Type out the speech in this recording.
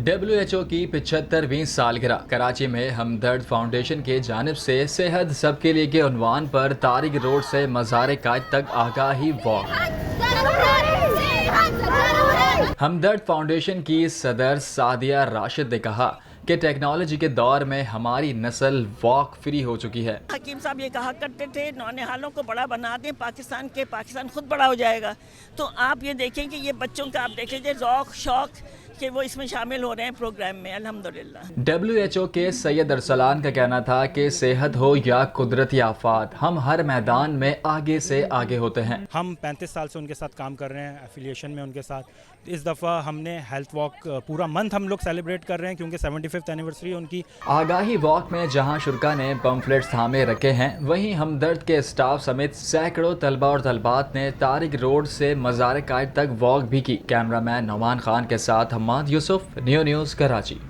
WHO की 75वीं सालगिरह कराची में हमदर्द फाउंडेशन की जानिब से सेहत सबके लिए के उन्वान पर तारिक रोड से मज़ार कायद तक आगाही वॉक। हमदर्द फाउंडेशन की सदर सादिया राशिद ने कहा कि टेक्नोलॉजी के दौर में हमारी नस्ल वॉक फ्री हो चुकी है। हकीम साहब ये कहा करते थे नौनिहालों को बड़ा बना दें पाकिस्तान खुद बड़ा हो जाएगा। तो आप ये देखें कि ये बच्चों का आप देख लीजिए ज़ौक़ शौक़ कि वो इसमें शामिल हो रहे हैं प्रोग्राम में अल्हम्दुलिल्लाह। WHO के सैयद अरसलान का कहना था कि सेहत हो या कुदरती आफात हम हर मैदान में आगे से आगे होते हैं। हम 35 साल से उनके साथ काम कर रहे हैं, एफिलिएशन में उनके साथ। इस दफ़ा हमने हेल्थ वॉक पूरा मंथ हम लोग सेलिब्रेट कर रहे हैं क्योंकि 75th एनिवर्सरी उनकी। आगाही वॉक में जहां शुरा ने पम्फलेट्स थामे रखे हैं, वहीं हमदर्द के स्टाफ समेत सैकड़ों तलबा और तलबात ने तारिक रोड से मज़ार कायद तक वॉक भी की। कैमरामैन नौमान खान के साथ हम्माद यूसुफ, न्यू न्यूज़ कराची।